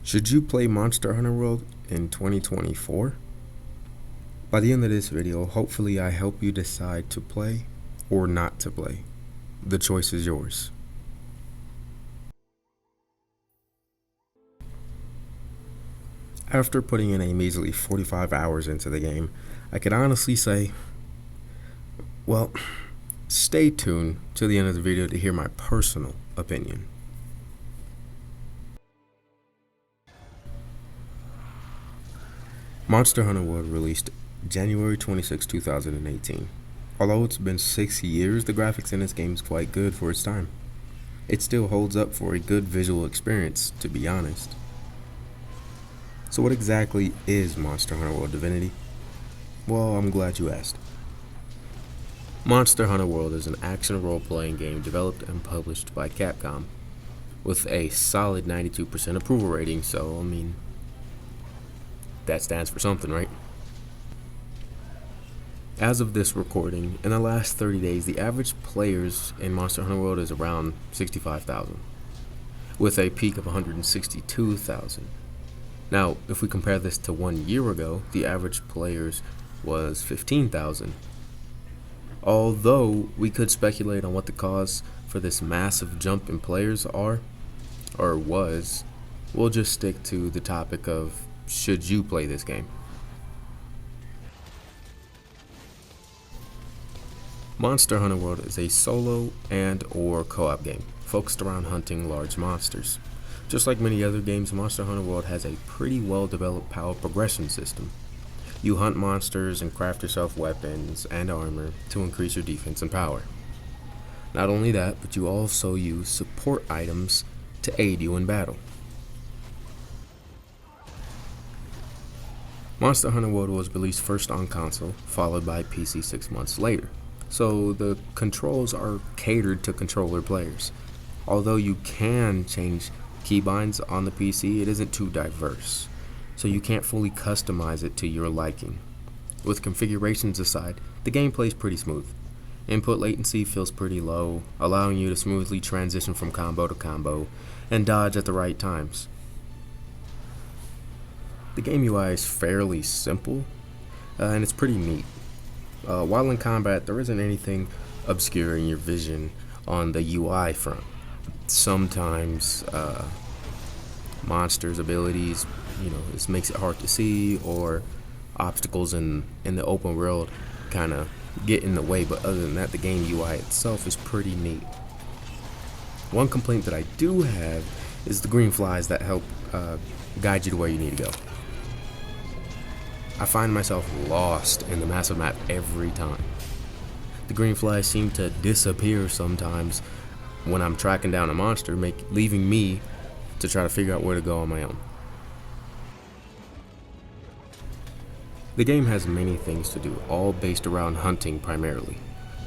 Should you play Monster Hunter World in 2024? By the end of this video, hopefully I help you decide to play or not to play. The choice is yours. After putting in a measly 45 hours into the game, I could honestly say, well, stay tuned to the end of the video to hear my personal opinion. Monster Hunter World released January 26, 2018. Although it's been 6 years, the graphics in this game is quite good for its time. It still holds up for a good visual experience, to be honest. So what exactly is Monster Hunter World Divinity? Well, I'm glad you asked. Monster Hunter World is an action role-playing game developed and published by Capcom, with a solid 92% approval rating, so I mean, that stands for something, right? As of this recording, in the last 30 days, the average players in Monster Hunter World is around 65,000, with a peak of 162,000. Now, if we compare this to 1 year ago, the average players was 15,000. Although we could speculate on what the cause for this massive jump in players are, or was, we'll just stick to the topic of should you play this game. Monster Hunter World is a solo and or co-op game focused around hunting large monsters. Just like many other games, Monster Hunter World has a pretty well developed power progression system. You hunt monsters and craft yourself weapons and armor to increase your defense and power. Not only that, but you also use support items to aid you in battle. Monster Hunter World was released first on console, followed by PC 6 months later, so the controls are catered to controller players. Although you can change keybinds on the PC, it isn't too diverse, so you can't fully customize it to your liking. With configurations aside, the gameplay is pretty smooth. Input latency feels pretty low, allowing you to smoothly transition from combo to combo and dodge at the right times. The game UI is fairly simple, and it's pretty neat. While in combat, there isn't anything obscuring your vision on the UI front. Sometimes monsters' abilities, this makes it hard to see, or obstacles in the open world kind of get in the way, but other than that, the game UI itself is pretty neat. One complaint that I do have is the green flies that help guide you to where you need to go. I find myself lost in the massive map every time. The green flies seem to disappear sometimes when I'm tracking down a monster, leaving me to try to figure out where to go on my own. The game has many things to do, all based around hunting primarily.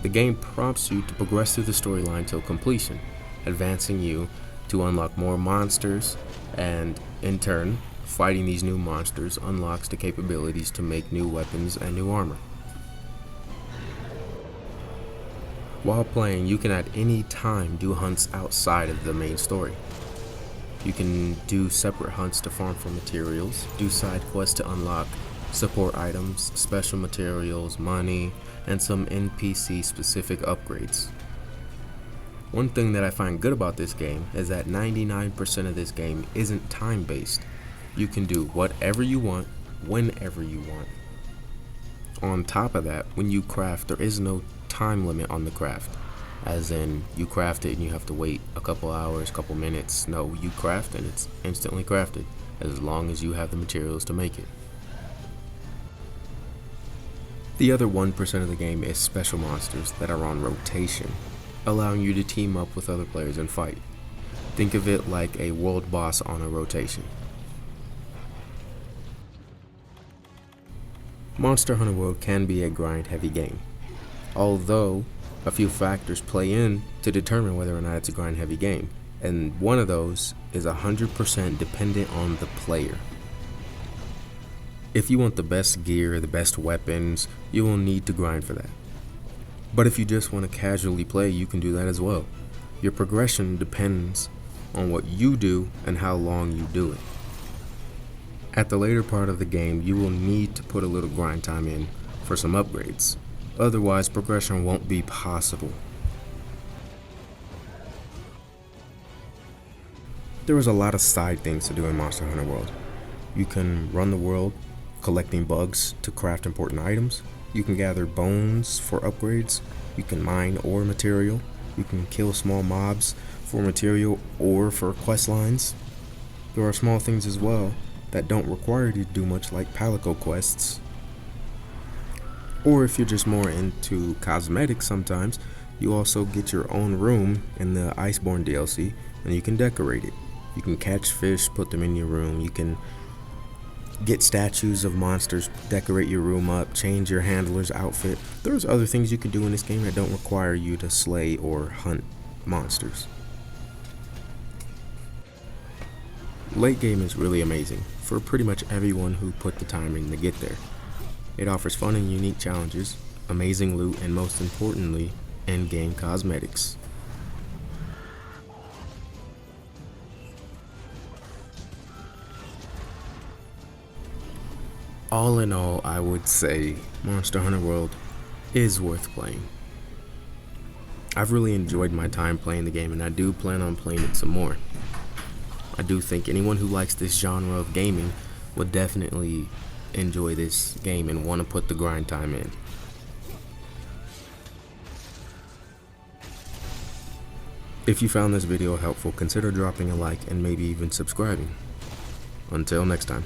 The game prompts you to progress through the storyline till completion, advancing you to unlock more monsters, and in turn, fighting these new monsters unlocks the capabilities to make new weapons and new armor. While playing, you can at any time do hunts outside of the main story. You can do separate hunts to farm for materials, do side quests to unlock support items, special materials, money, and some NPC specific upgrades. One thing that I find good about this game is that 99% of this game isn't time based. You can do whatever you want, whenever you want. On top of that, when you craft, there is no time limit on the craft. As in, you craft it and you have to wait a couple hours, couple minutes. No, you craft and it's instantly crafted, as long as you have the materials to make it. The other 1% of the game is special monsters that are on rotation, allowing you to team up with other players and fight. Think of it like a world boss on a rotation. Monster Hunter World can be a grind-heavy game, although a few factors play in to determine whether or not it's a grind-heavy game, and one of those is 100% dependent on the player. If you want the best gear, the best weapons, you will need to grind for that. But if you just want to casually play, you can do that as well. Your progression depends on what you do and how long you do it. At the later part of the game, you will need to put a little grind time in for some upgrades. Otherwise, progression won't be possible. There is a lot of side things to do in Monster Hunter World. You can run the world collecting bugs to craft important items. You can gather bones for upgrades. You can mine ore material. You can kill small mobs for material or for quest lines. There are small things as well that don't require you to do much, like Palico quests. Or if you're just more into cosmetics, sometimes you also get your own room in the Iceborne DLC and you can decorate it. You can catch fish, put them in your room. You can get statues of monsters, decorate your room up, change your handler's outfit. There's other things you can do in this game that don't require you to slay or hunt monsters. Late game is really amazing for pretty much everyone who put the time in to get there. It offers fun and unique challenges, amazing loot, and most importantly, in-game cosmetics. All in all, I would say Monster Hunter World is worth playing. I've really enjoyed my time playing the game, and I do plan on playing it some more. I do think anyone who likes this genre of gaming would definitely enjoy this game and want to put the grind time in. If you found this video helpful, consider dropping a like and maybe even subscribing. Until next time.